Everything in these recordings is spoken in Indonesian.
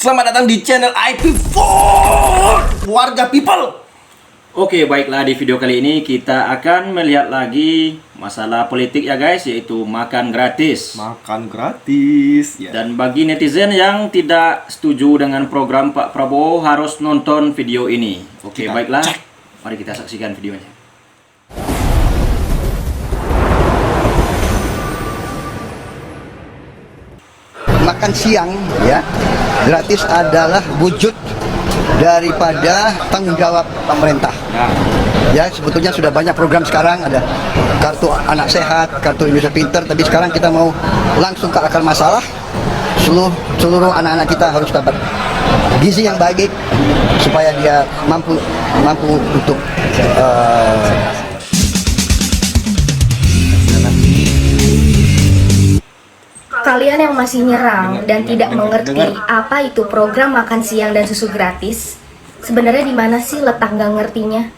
Selamat datang di channel IP4 Warga People. Oke, baiklah, di video kali ini kita akan melihat lagi masalah politik ya guys, yaitu makan gratis. Makan gratis ya. Dan bagi netizen yang tidak setuju dengan program Pak Prabowo harus nonton video ini. Oke, baiklah, mari kita saksikan videonya. Makan siang ya gratis adalah wujud daripada tanggung jawab pemerintah. Ya, sebetulnya sudah banyak program sekarang, ada kartu anak sehat, kartu Indonesia Pintar, tapi sekarang kita mau langsung ke akar masalah. Seluruh anak-anak kita harus dapat gizi yang baik supaya dia mampu untuk Kalian yang masih nyerang dan tidak mengerti apa itu program makan siang dan susu gratis, sebenarnya di mana sih letak nggak ngertinya?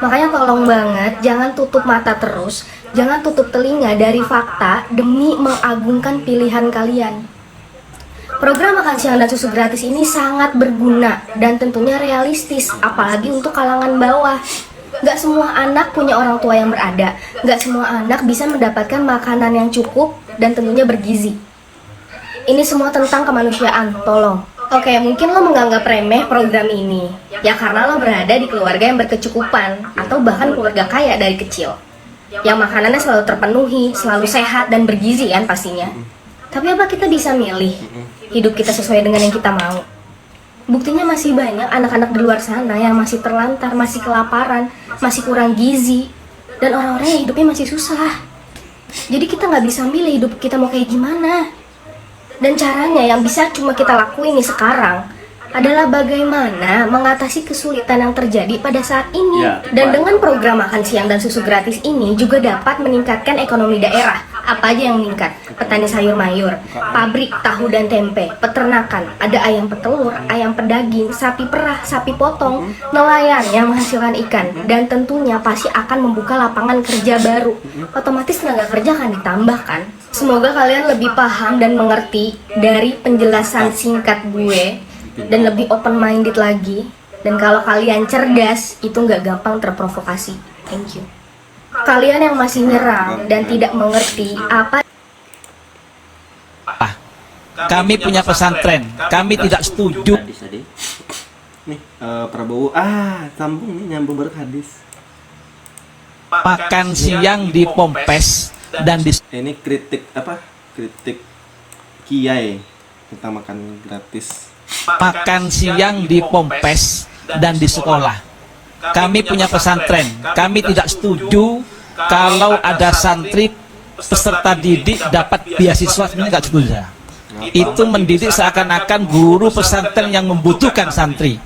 Makanya tolong banget jangan tutup mata terus, jangan tutup telinga dari fakta demi mengagungkan pilihan kalian. Program makan siang dan susu gratis ini sangat berguna dan tentunya realistis, apalagi untuk kalangan bawah. Gak semua anak punya orang tua yang berada, gak semua anak bisa mendapatkan makanan yang cukup dan tentunya bergizi. Ini semua tentang kemanusiaan, tolong. Oke, mungkin lo menganggap remeh program ini, ya karena lo berada di keluarga yang berkecukupan atau bahkan keluarga kaya dari kecil, yang makanannya selalu terpenuhi, selalu sehat dan bergizi kan pastinya. Tapi apa kita bisa milih hidup kita sesuai dengan yang kita mau? Buktinya masih banyak anak-anak di luar sana yang masih terlantar, masih kelaparan, masih kurang gizi, dan orang-orang yang hidupnya masih susah. Jadi kita nggak bisa milih hidup kita mau kayak gimana. Dan caranya yang bisa cuma kita lakuin nih sekarang adalah bagaimana mengatasi kesulitan yang terjadi pada saat ini. Dan dengan program makan siang dan susu gratis ini juga dapat meningkatkan ekonomi daerah. Apa aja yang meningkat? Petani sayur mayur, pabrik tahu dan tempe, peternakan, ada ayam petelur, ayam pedaging, sapi perah, sapi potong, nelayan yang menghasilkan ikan, dan tentunya pasti akan membuka lapangan kerja baru. Otomatis tenaga kerja akan ditambahkan. Semoga kalian lebih paham dan mengerti dari penjelasan singkat gue dan lebih open minded lagi. Dan kalau kalian cerdas, itu nggak gampang terprovokasi. Thank you. Kalian yang masih nyerang dan tidak mengerti apa. Kami punya pesantren, kami tidak setuju. Nih Prabowo sambung nih, nyambung baru hadis. Makan siang di Pompes dan di Ini kritik kritik Kiai tentang makan gratis. makan siang di Pompes dan di sekolah. Kami punya pesantren, kami tidak setuju kalau ada santri peserta didik dapat beasiswa, ini nggak setuju. Itu mendidik seakan-akan guru pesantren yang membutuhkan santri,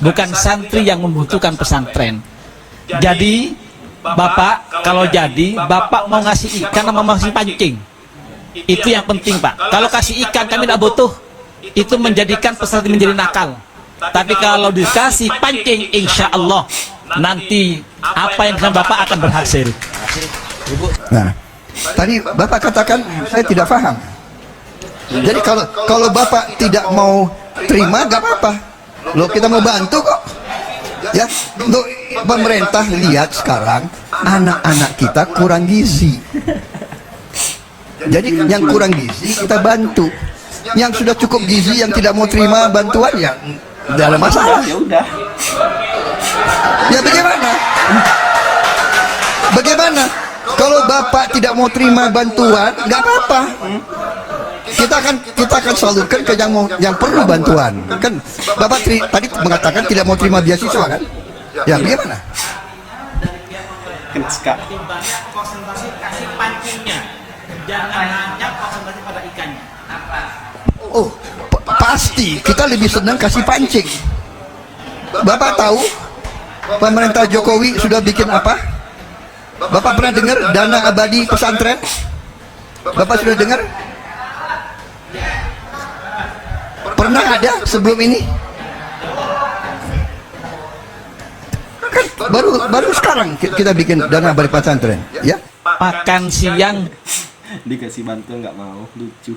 bukan santri yang membutuhkan pesantren. Jadi Bapak, kalau jadi Bapak mau ngasih ikan sama mau ngasih pancing, itu yang penting Pak. Kalau kasih ikan kami tidak butuh, itu menjadikan peserta menjadi nakal. Tapi kalau dikasih pancing, insya Allah nanti apa yang dilakukan Bapak akan berhasil. Nah, tadi Bapak katakan saya tidak paham. Jadi kalau Bapak tidak mau terima, gak apa-apa. Loh, kita mau bantu kok. Ya, untuk pemerintah lihat sekarang anak-anak kita kurang gizi. Jadi yang kurang gizi kita bantu. Yang sudah cukup gizi yang tidak mau terima bantuan ya tidak ada masalah. Ya udah. Ya bagaimana? Bagaimana? Kalau Bapak tidak mau terima bantuan, nggak apa-apa. Kita akan salurkan ke yang perlu bantuan. Kan Bapak tadi mengatakan tidak mau terima beasiswa kan? Ya bagaimana? Konsentrasi kasih pancingnya, jangan hanya konsentrasi pada ikannya. Oh, pasti kita lebih senang kasih pancing. Bapak tahu pemerintah Jokowi sudah bikin apa? Bapak pernah dengar dana abadi pesantren? Bapak sudah dengar? Pernah ada sebelum ini? Kan baru sekarang kita bikin dana abadi pesantren, ya? Makan siang Dikasih bantuan nggak mau, lucu.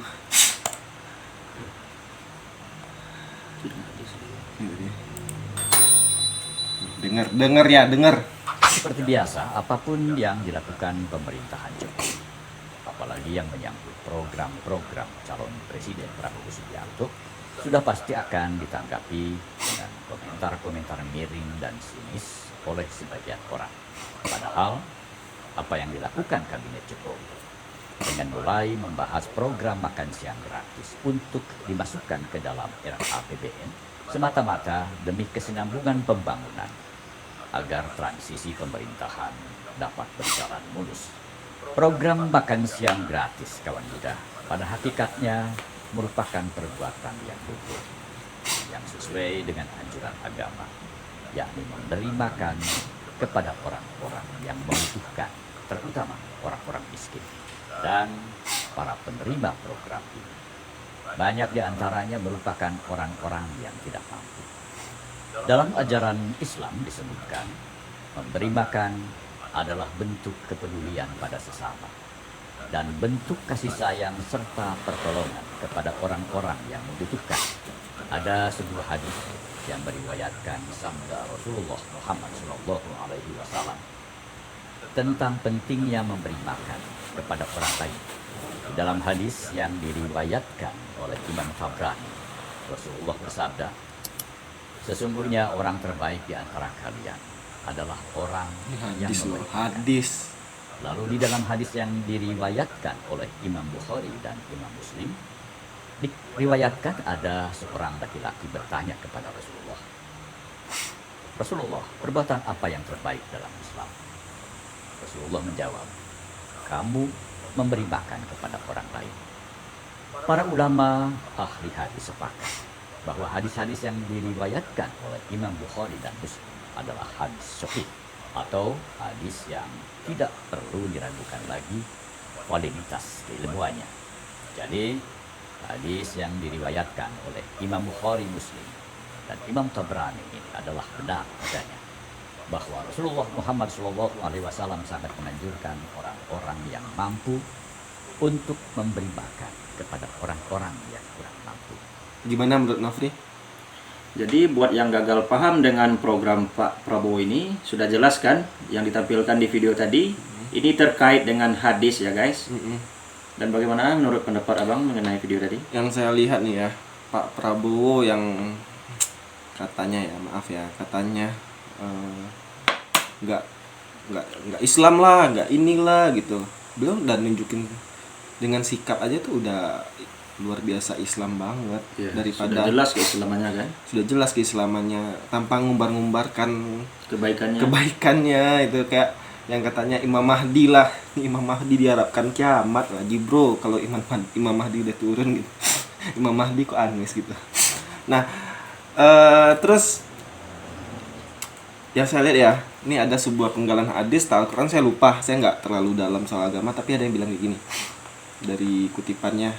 Dengar ya, dengar. Seperti biasa, apapun yang dilakukan pemerintahan Jokowi, apalagi yang menyangkut program-program calon Presiden Prabowo Subianto, sudah pasti akan ditanggapi dengan komentar-komentar miring dan sinis oleh sebagian orang. Padahal, apa yang dilakukan Kabinet Jokowi dengan mulai membahas program makan siang gratis untuk dimasukkan ke dalam RAPBN semata-mata demi kesinambungan pembangunan agar transisi pemerintahan dapat berjalan mulus. Program makan siang gratis, kawan muda, pada hakikatnya merupakan perbuatan yang hukum yang sesuai dengan anjuran agama, yakni memberi makan kepada orang-orang yang membutuhkan, terutama orang-orang miskin dan para penerima program ini. Banyak di antaranya merupakan orang-orang yang tidak mampu. Dalam ajaran Islam disebutkan, memberi makan adalah bentuk kepedulian pada sesama dan bentuk kasih sayang serta pertolongan kepada orang-orang yang membutuhkan. Ada sebuah hadis yang meriwayatkan sabda Rasulullah Muhammad SAW tentang pentingnya memberi makan kepada orang lain. Dalam hadis yang diriwayatkan oleh Imam Tabrani, Rasulullah bersabda, sesungguhnya orang terbaik di antara kalian adalah orang yang memberi makan. Hadis. Lalu di dalam hadis yang diriwayatkan oleh Imam Bukhari dan Imam Muslim, diriwayatkan ada seorang laki-laki bertanya kepada Rasulullah, Rasulullah, perbuatan apa yang terbaik dalam Islam? Rasulullah menjawab, kamu memberi makan kepada orang lain. Para ulama ahli hadis sepakat bahwa hadis-hadis yang diriwayatkan oleh Imam Bukhari dan Muslim adalah hadis sahih atau hadis yang tidak perlu diragukan lagi validitas keilmuannya. Jadi hadis yang diriwayatkan oleh Imam Bukhari, Muslim dan Imam Tabrani ini adalah benar adanya, bahwa Rasulullah Muhammad SAW sangat menganjurkan orang-orang yang mampu untuk memberi makan kepada orang-orang yang kurang mampu. Gimana menurut Nofri? Jadi buat yang gagal paham dengan program Pak Prabowo ini, sudah jelas kan yang ditampilkan di video tadi. Ini terkait dengan hadis ya guys. Dan bagaimana menurut pendapat abang mengenai video tadi? Yang saya lihat nih ya, Pak Prabowo yang katanya ya, maaf ya, katanya nggak Islam lah, nggak inilah gitu. Beliau udah nunjukin dengan sikap aja tuh udah luar biasa Islam banget Ya, daripada sudah jelas keislamannya kan? sudah jelas keislamannya tanpa ngumbar-ngumbarkan kebaikannya itu kayak yang katanya Imam Mahdi lah. Imam Mahdi diharapkan kiamat lagi bro, kalau Imam Mahdi udah turun gitu. Imam Mahdi kok aneh gitu. Nah terus yang saya lihat ya, ini ada sebuah penggalan hadis Al-Quran, saya lupa, saya nggak terlalu dalam soal agama, tapi ada yang bilang kayak gini dari kutipannya,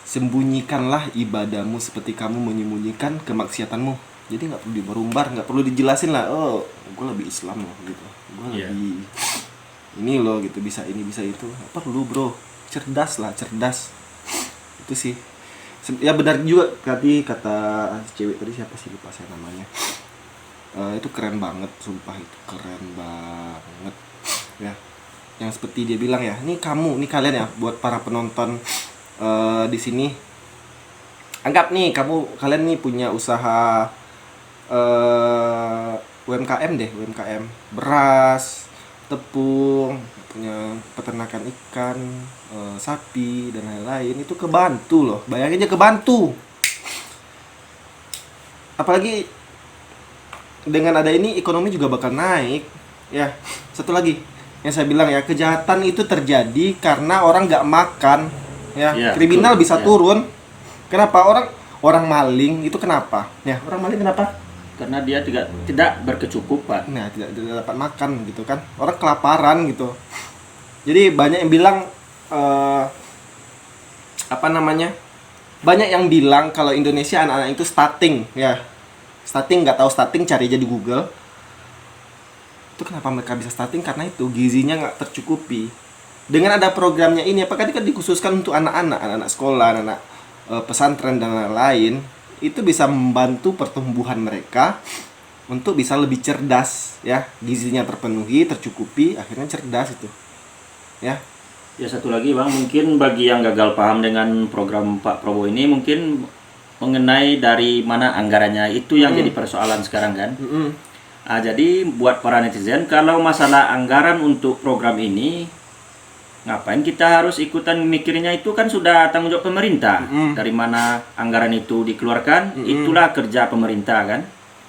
sembunyikanlah ibadahmu seperti kamu menyembunyikan kemaksiatanmu. Jadi nggak perlu diumbar, nggak perlu dijelasin lah, oh gue lebih Islam loh gitu, gue lebih ini loh gitu, bisa ini bisa itu. Nggak perlu bro, cerdas lah, cerdas. Itu sih ya, benar juga tadi kata cewek tadi, siapa sih lupa saya namanya. Itu keren banget, sumpah itu keren banget ya. Yang seperti dia bilang ya, nih kamu, nih kalian ya, buat para penonton di sini, anggap nih kalian nih punya usaha UMKM deh, UMKM beras, tepung, punya peternakan ikan, sapi dan lain-lain, itu kebantu loh, bayangin aja kebantu. Apalagi dengan ada ini ekonomi juga bakal naik ya. Satu lagi yang saya bilang ya, kejahatan itu terjadi karena orang nggak makan ya, kriminal bisa turun. Kenapa? Orang maling itu kenapa ya, orang maling kenapa? Karena dia tidak berkecukupan. Nah, tidak dapat makan gitu kan, orang kelaparan gitu. Jadi banyak yang bilang banyak yang bilang kalau Indonesia anak-anak itu stunting ya. Stunting, nggak tahu stunting, cari aja di Google. Itu kenapa mereka bisa stunting? Karena itu gizinya nggak tercukupi. Dengan ada programnya ini, apakah kan dikhususkan untuk anak-anak sekolah, anak pesantren dan lain-lain, itu bisa membantu pertumbuhan mereka untuk bisa lebih cerdas ya, gizinya terpenuhi, tercukupi, akhirnya cerdas itu. Ya. Ya satu lagi Bang, mungkin bagi yang gagal paham dengan program Pak Prabowo ini mungkin mengenai dari mana anggarannya itu yang jadi persoalan sekarang kan. Jadi buat para netizen, kalau masalah anggaran untuk program ini, ngapain kita harus ikutan mikirnya, itu kan sudah tanggung jawab pemerintah. Dari mana anggaran itu dikeluarkan, itulah kerja pemerintah kan.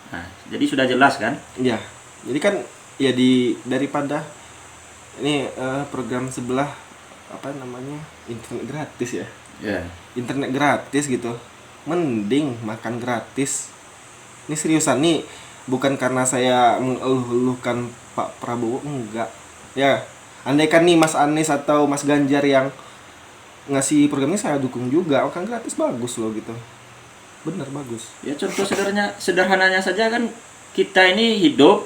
Nah, jadi sudah jelas kan? Iya. Jadi kan ya daripada ini program sebelah apa namanya, internet gratis ya. Internet gratis gitu. Mending makan gratis. Ini seriusan nih, bukan karena saya mengeluh-eluhkan Pak Prabowo, enggak. Ya, andaikan nih Mas Anies atau Mas Ganjar yang ngasih program ini, saya dukung juga. Makan gratis bagus loh gitu. Bener bagus. Ya contoh sederhananya saja kan, kita ini hidup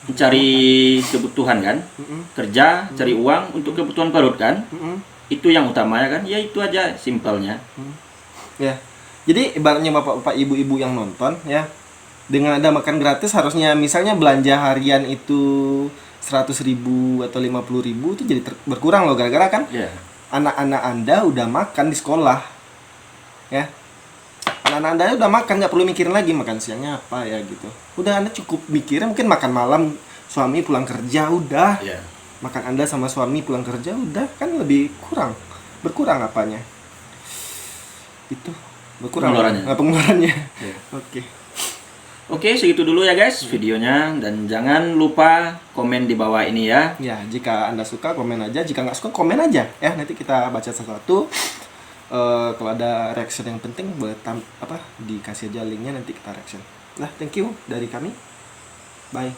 mencari kebutuhan kan, kerja cari uang untuk kebutuhan perut kan, itu yang utamanya kan, ya itu aja simpelnya. Ya, jadi ibaratnya bapak-bapak ibu-ibu yang nonton ya, dengan ada makan gratis harusnya misalnya belanja harian itu 100.000 atau 50.000 itu jadi berkurang loh, gara-gara kan anak-anak Anda udah makan di sekolah ya. Anak-anak Anda udah makan, nggak perlu mikirin lagi makan siangnya apa ya gitu. Udah Anda cukup mikirnya mungkin makan malam, suami pulang kerja udah. Makan Anda sama suami pulang kerja udah, kan lebih berkurang apanya. Itu berkurang pengeluarannya. Oke, segitu dulu ya guys videonya, dan jangan lupa komen di bawah ini ya. Ya, jika Anda suka komen aja, jika nggak suka komen aja ya. Nanti kita baca satu-satu. Kalau ada reaction yang penting boleh dikasih aja linknya, nanti kita reaction. Nah, thank you dari kami. Bye.